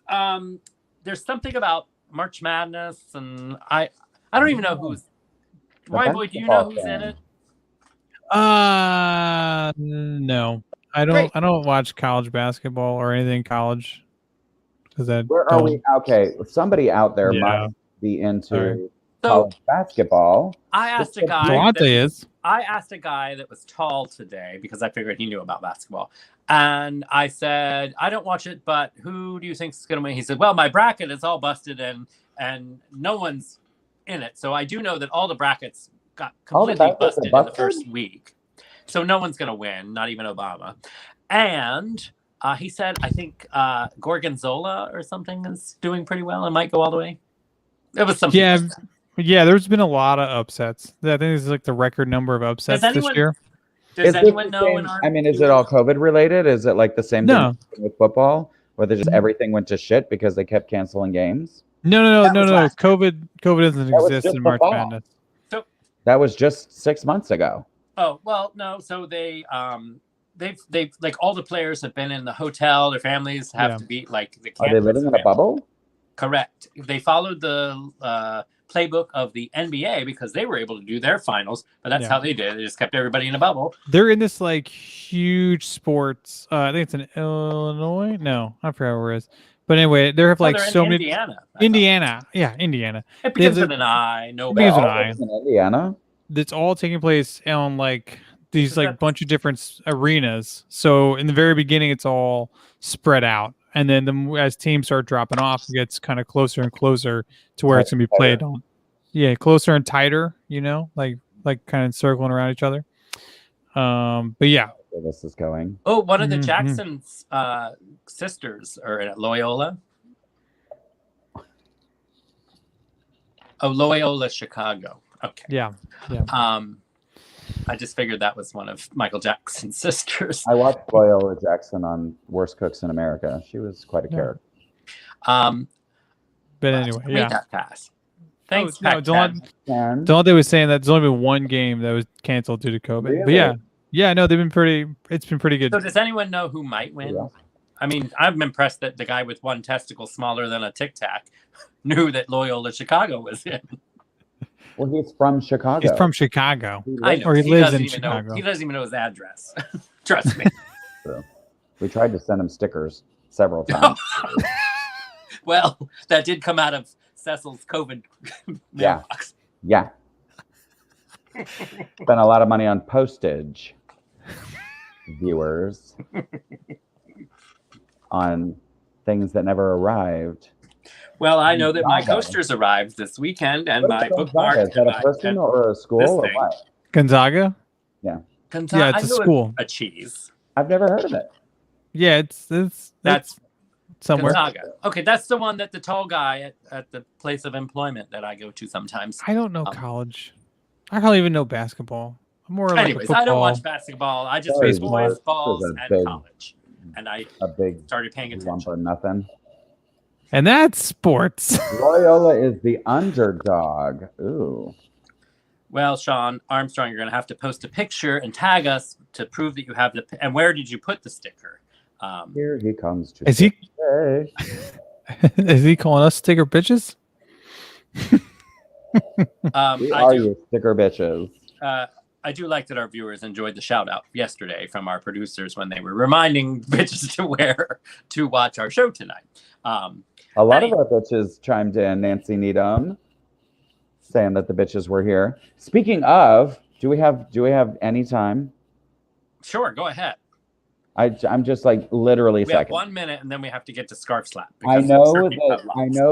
there's something about March Madness, and I don't even know who's. Wineboy, do you know who's in it? No, I don't. I don't watch college basketball or anything college. Because that Where are we? Okay, somebody out there Yeah. must be into Sorry. college basketball. I asked a guy. Delonte is. I asked a guy that was tall today because I figured he knew about basketball. And I said, I don't watch it, but who do you think is going to win? He said, well, my bracket is all busted and no one's in it. So I do know that all the brackets got completely busted in the first week. So no one's going to win, not even Obama. And he said, I think Gorgonzola or something is doing pretty well and might go all the way. It was something. Yeah. Yeah, there's been a lot of upsets. I think this is like the record number of upsets this year. Does anyone know? Is it all COVID related? Is it like the same thing with football, where just everything went to shit because they kept canceling games? No. COVID doesn't exist in March Madness. So that was just 6 months ago. Oh well, no. So they've like all the players have been in the hotel. Their families have to be like. Are they living in a bubble? Correct. They followed the playbook of the NBA because they were able to do their finals, but that's how they did. They just kept everybody in a bubble. They're in this like huge sports. I think it's in Illinois. No, I forgot where it is. But anyway, they have like so many. Indiana. Yeah, Indiana. It begins with an I. No, it begins with an I. In Indiana. It's all taking place on like these like bunch of different arenas. So in the very beginning, it's all spread out. And then as teams start dropping off, it gets kind of closer and closer to where it's going to be played on. Yeah, closer and tighter, like kind of circling around each other. But yeah. Where this is going. Oh, one of the Jackson's sisters are at Loyola. Oh, Loyola, Chicago. Okay. Yeah. I just figured that was one of Michael Jackson's sisters. I watched Loyola Jackson on Worst Cooks in America. She was quite a character. But anyway, that pass. Thanks. Delonte was saying that there's only been one game that was canceled due to COVID. Really? But they've been pretty. It's been pretty good. So does anyone know who might win? Yeah. I mean, I'm impressed that the guy with one testicle smaller than a Tic Tac knew that Loyola Chicago was in. Well, he's from Chicago. He's from Chicago. I know. Or he lives in Chicago. He doesn't even know his address. Trust me. True. We tried to send him stickers several times. Well, that did come out of Cecil's COVID mailbox. Yeah. Spent a lot of money on postage, viewers, on things that never arrived. Well, I know that my coasters arrived this weekend, and my bookmark. Is that a person or a school or what? Gonzaga? Yeah. Gonzaga. Yeah, it's a school. A cheese. I've never heard of it. Yeah, that's somewhere. Gonzaga. Okay, that's the one that the tall guy at the place of employment that I go to sometimes. I don't know college. I don't even know basketball. I'm more anyways, I don't watch basketball. I just play boys, balls, and college. And I started paying attention. Lump or nothing. And that's sports. Loyola is the underdog. Ooh. Well, Sean Armstrong, you're going to have to post a picture and tag us to prove that you have the. And where did you put the sticker? Here he comes. Is he? Is he calling us sticker bitches? We are you sticker bitches. I do like that our viewers enjoyed the shout out yesterday from our producers when they were reminding bitches to watch our show tonight. A lot of our bitches chimed in. Nancy Needham saying that the bitches were here. Speaking of, do we have any time? Sure, go ahead. I'm just like literally we have 1 minute, and then we have to get to Scarf Slap. I know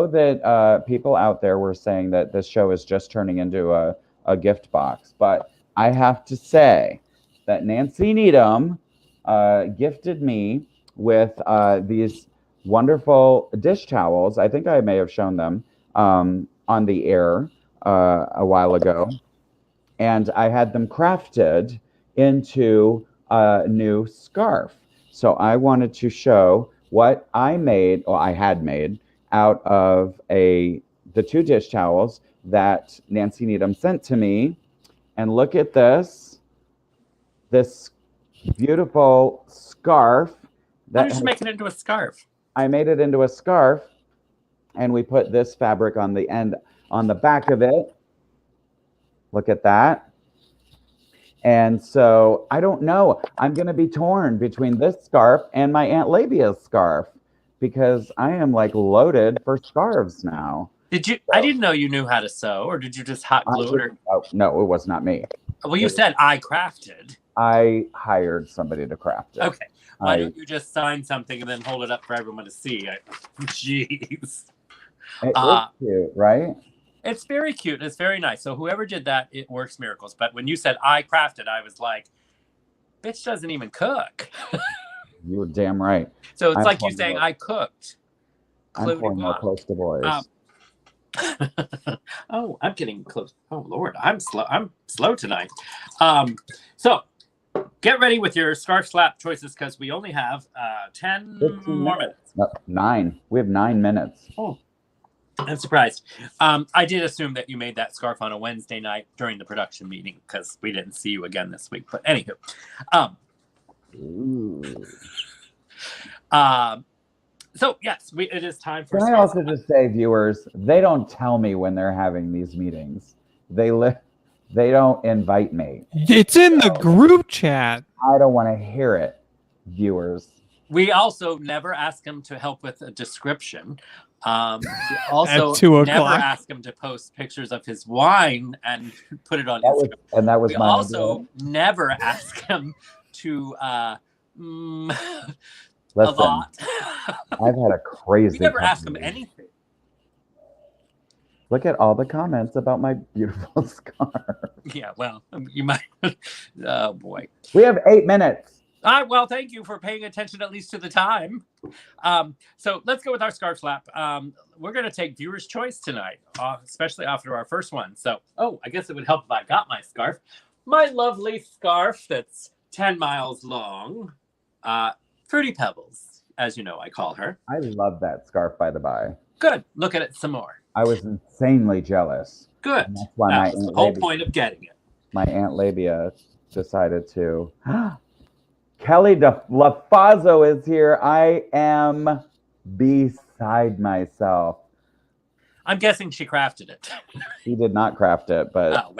that people out there were saying that this show is just turning into a gift box, but I have to say that Nancy Needham gifted me with these wonderful dish towels. I think I may have shown them on the air a while ago, and I had them crafted into a new scarf. So I wanted to show what I had made out of the two dish towels that Nancy Needham sent to me. And look at this beautiful scarf. How did you make it into a scarf? I made it into a scarf, and we put this fabric on the end, on the back of it. Look at that. And so I don't know. I'm going to be torn between this scarf and my Aunt Labia's scarf. because I am like loaded for scarves now. Did you? I didn't know you knew how to sew, or did you just hot glue it? Oh, no, it was not me. Well, you said I crafted. I hired somebody to craft it. Okay. Why don't you just sign something and then hold it up for everyone to see? Jeez. It is cute, right? It's very cute. It's very nice. So whoever did that, it works miracles. But when you said I crafted, I was like, bitch doesn't even cook. You were damn right. So it's like you saying I cooked. I'm pulling more close to boys. Oh, I'm getting close. Oh Lord, I'm slow. I'm slow tonight. So get ready with your scarf slap choices because we only have 10 more minutes. No, 9. We have 9 minutes. Oh, I'm surprised. I did assume that you made that scarf on a Wednesday night during the production meeting because we didn't see you again this week. But anywho, so yes, it is time for. Can I also just say, viewers, they don't tell me when they're having these meetings. They don't invite me. It's in the group chat. I don't want to hear it, viewers. We also never ask them to help with a description. We also At 2 never o'clock. ask him to post pictures of his wine and put it on Instagram. That was we my also never ask him to Listen, a lot. I've had a crazy. We never ask him anything. Look at all the comments about my beautiful scarf. Yeah, well, you might. Oh boy. We have 8 minutes. Well, thank you for paying attention at least to the time. So let's go with our scarf slap. We're going to take viewer's choice tonight, especially after our first one. So, I guess it would help if I got my scarf. My lovely scarf that's 10 miles long. Fruity Pebbles, as you know, I call her. I love that scarf, by the by. Good. Look at it some more. I was insanely jealous. Good. And that's why That's the whole point of getting it. My Aunt Labia decided to. Kelly LaFazzo is here. I am beside myself. I'm guessing she crafted it. She did not craft it, but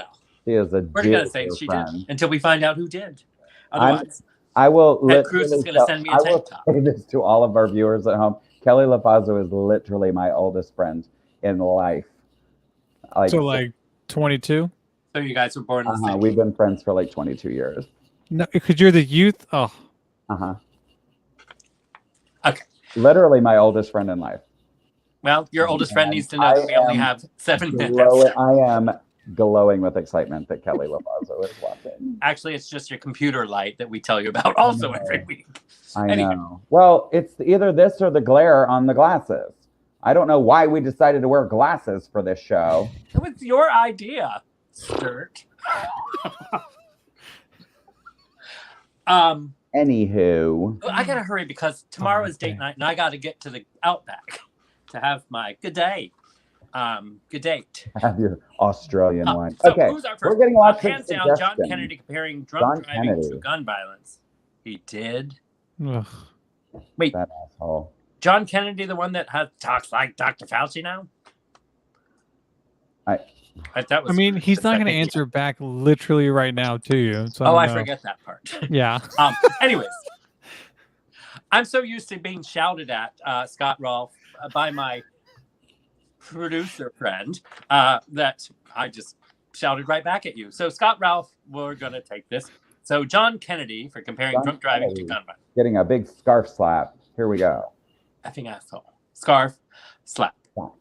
she is a we're going to say she did until we find out who did. Otherwise, I will. Ted Cruz is going to send me a tank top. I will say this to all of our viewers at home. Kelly LaFazzo is literally my oldest friend in life. Like 22? So you guys were born in the same. We've been friends for like 22 years. No, because you're the youth. Oh. Okay. Literally my oldest friend in life. Well, your oldest friend needs to know that we only have 7 minutes. I am glowing with excitement that Kelly LaFazzo is watching. Actually, it's just your computer light that we tell you about also every week. I know. Well, it's either this or the glare on the glasses. I don't know why we decided to wear glasses for this show. It was your idea, Sturt. Anywho, I gotta hurry because tomorrow is date night and I gotta get to the Outback to have my good day. Good date. Have your Australian wine. So okay, who's our first? we're getting lots of hands down, John Kennedy comparing drunk driving to gun violence. He did. Ugh. Wait, that asshole. John Kennedy, the one that talks like Dr. Fauci now? That was he's not going to answer back literally right now to you. So I forget that part. Yeah. Anyways, I'm so used to being shouted at, Scott Rolfe, by my producer friend that I just shouted right back at you. So Scott Rolfe, we're going to take this. So John Kennedy for comparing drunk driving to gun violence. Getting a big scarf slap. Here we go. Effing asshole. Scarf slap. All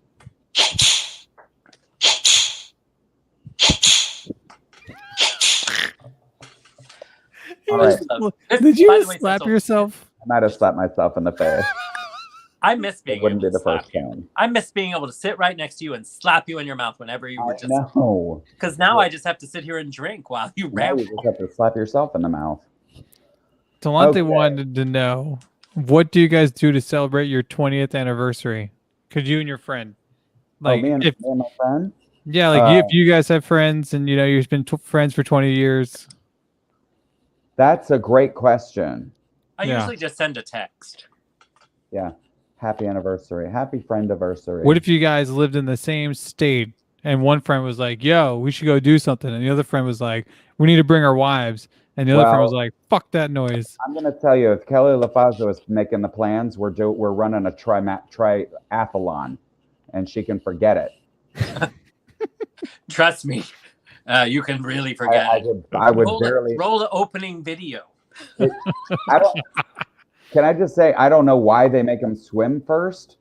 right. Did you slap yourself? I might have slapped myself in the face. I miss being wouldn't able be the to slap first you. time. I miss being able to sit right next to you and slap you in your mouth whenever you were just. No. Because now I just have to sit here and drink while you Now ramble. you just have to slap yourself in the mouth. Delonte wanted to know, what do you guys do to celebrate your 20th anniversary? Could you and your friend? Like, me and my friend? Yeah, like if you guys have friends and you've been friends for 20 years. That's a great question. I usually just send a text. Yeah. Happy anniversary. Happy friend-iversary. What if you guys lived in the same state and one friend was like, yo, we should go do something. And the other friend was like, we need to bring our wives. And the other friend was like, "Fuck that noise." I'm going to tell you, if Kelly LaFazzo is making the plans, we're running a triathlon, and she can forget it. Trust me, you can really forget it. I would barely roll the opening video. Can I just say, I don't know why they make them swim first,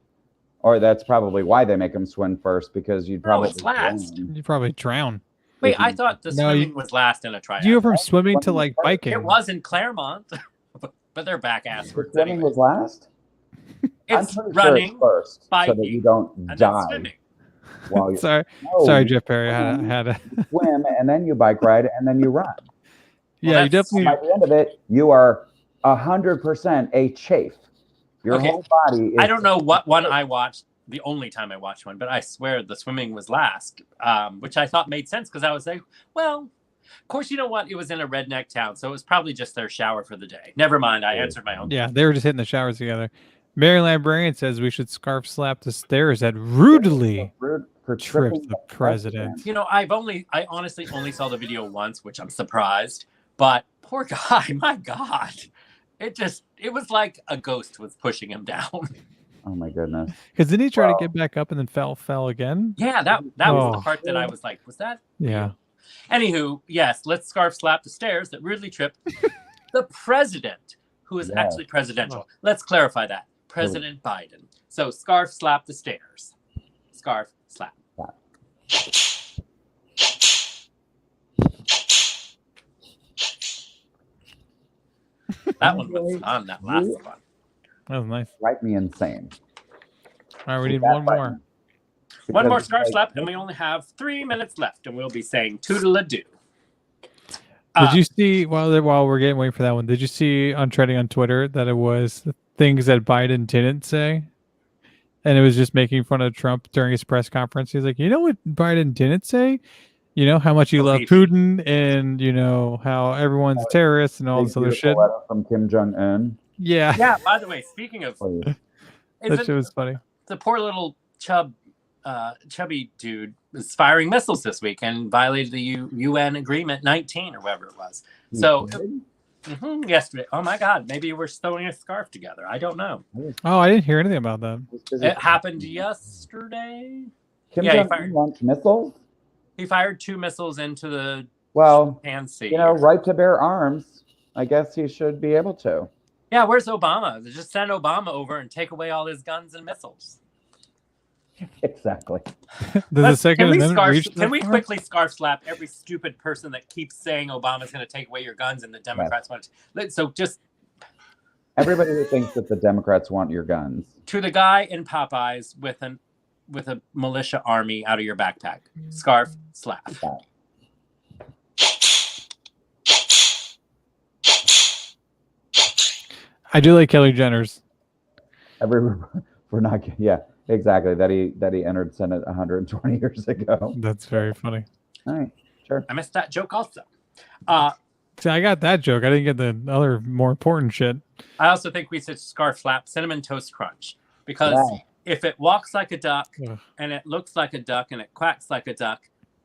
or that's probably why they make them swim first, because you'd probably drown. Wait, I thought the swimming was last in a triathlon. You go from swimming to like biking. It was in Claremont, but they're back ass. Swimming was last. It's running sure first, biking, so that you don't die. While you're, sorry, Jeff Perry. I had to swim, and then you bike ride, and then you run. Yeah, you definitely. By the end of it, you are 100% a chafe. Your whole body. I don't know what one I watched. The only time I watched one, but I swear the swimming was last, which I thought made sense because I was like, well, of course, you know what? It was in a redneck town, so it was probably just their shower for the day. Never mind, I answered my own. Yeah, they were just hitting the showers together. Mary Librarian says we should scarf slap the stairs that rudely tripped the president. You know, I honestly only saw the video once, which I'm surprised, but poor guy, my God. It was like a ghost was pushing him down. Oh my goodness! Because didn't he try to get back up and then fell again? Yeah, that was the part that I was like, was that? Yeah. Anywho, yes, let's scarf slap the stairs that rudely tripped the president, who is actually presidential. Let's clarify that. President Biden. So scarf slap the stairs. Scarf slap. That one was fun. That last one. That was nice. Drive me insane. All right, we need one more. One more scarf slap, and we only have 3 minutes left, and we'll be saying toodle-a-doo. Did you see, while we're waiting for that one, did you see on trending on Twitter that it was things that Biden didn't say? And it was just making fun of Trump during his press conference. He's like, you know what Biden didn't say? You know, how much you love Putin, and you know, how everyone's terrorists and all this other shit. From Kim Jong-un. Yeah. Yeah, by the way, speaking of... that shit was funny. The poor little chubby dude was firing missiles this week and violated the UN Agreement 19 or whatever it was. So yesterday, oh my God, maybe we're sewing a scarf together. I don't know. Oh, I didn't hear anything about that. It happened yesterday. Kim Jong-un launched missiles? He fired 2 missiles into the Japan Sea. You know, right to bear arms. I guess he should be able to. Yeah, where's Obama? Just send Obama over and take away all his guns and missiles. Exactly. Can we quickly scarf slap every stupid person that keeps saying Obama's going to take away your guns and the Democrats want to? So just everybody who thinks that the Democrats want your guns. To the guy in Popeyes with a militia army out of your backpack. Scarf slap. I do like Kelly Jenner's. We're not. Yeah, exactly. That he entered Senate 120 years ago. That's very funny. All right, sure. I missed that joke also. See, I got that joke. I didn't get the other more important shit. I also think we should scarf slap Cinnamon Toast Crunch because if it walks like a duck and it looks like a duck and it quacks like a duck,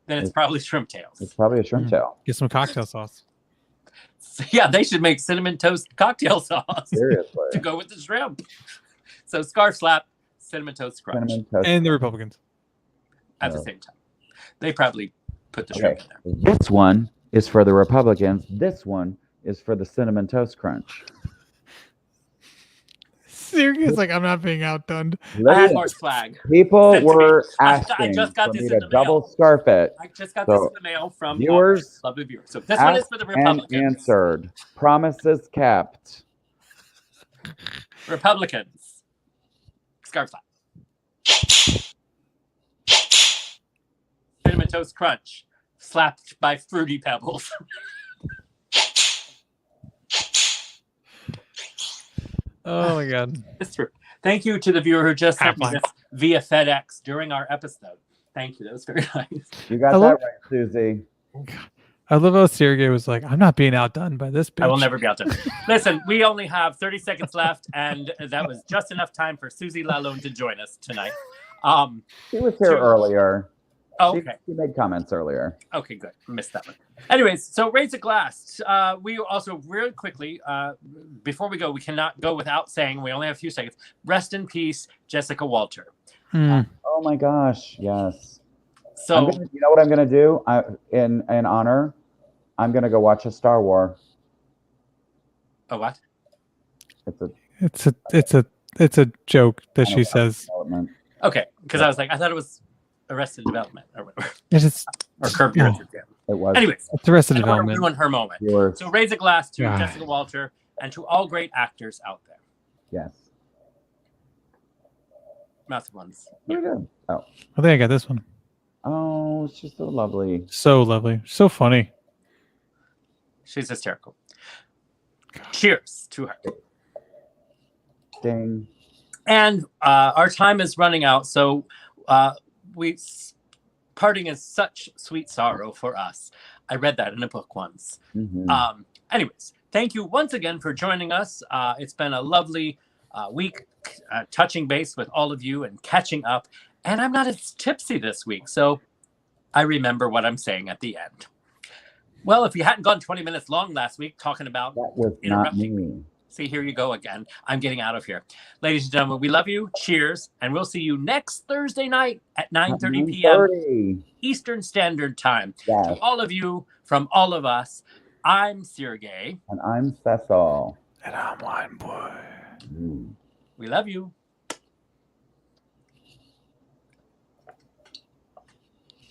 then it's probably shrimp tails. It's probably a shrimp tail. Get some cocktail sauce. So, yeah, they should make cinnamon toast cocktail sauce. Seriously. To go with the shrimp. So scarf slap, Cinnamon Toast Crunch. And the Republicans. At the same time. They probably put the shrimp in there. This one is for the Republicans. This one is for the Cinnamon Toast Crunch. Serious? Like, I'm not being outdone. I had more swag. People were asking I just got this me in to the mail. double scarf it. I just got this in the mail from viewers. Lovely viewers. So this one is for the Republicans. And answered. Promises kept. Republicans. Scarf slap. Cinnamon Toast Crunch. Slapped by Fruity Pebbles. Oh my God. It's true. Thank you to the viewer who just sent me this via FedEx during our episode. Thank you. That was very nice. You got that right, Susie. I love how Sureg'ay was like, I'm not being outdone by this bitch. I will never be outdone. Listen, we only have 30 seconds left, and that was just enough time for Susie Lalonde to join us tonight. She was here earlier. Okay. She made comments earlier. Okay, good. Missed that one. Anyways, so raise a glass. We also really quickly, before we go, we cannot go without saying, we only have a few seconds. Rest in peace, Jessica Walter. Oh my gosh, yes. So you know what I'm gonna do? In honor, I'm gonna go watch a Star Wars. a what? It's a joke that she says. Okay, because I was like, I thought it was Arrested Development or whatever. It is Or Curb Your Enthusiasm. It was. Anyways, it's Arrested I don't want to Development. ruin her moment. Yours. So raise a glass to God. Jessica Walter and to all great actors out there. Yes. Mouth ones. Yeah. Oh. I think I got this one. Oh, she's so lovely. So lovely. So funny. She's hysterical. Cheers to her. Ding. And our time is running out, so parting is such sweet sorrow for us. I read that in a book once. Mm-hmm. Anyways, thank you once again for joining us. It's been a lovely week touching base with all of you and catching up. And I'm not as tipsy this week, so I remember what I'm saying at the end. Well, if you hadn't gone 20 minutes long last week talking about That was not me. See, here you go again. I'm getting out of here. Ladies and gentlemen, we love you. Cheers. And we'll see you next Thursday night at 9:30 p.m. Eastern Standard Time. Yes. To all of you, from all of us, I'm Sureg'ay. And I'm Cecil. And I'm Wine Boy. Mm. We love you.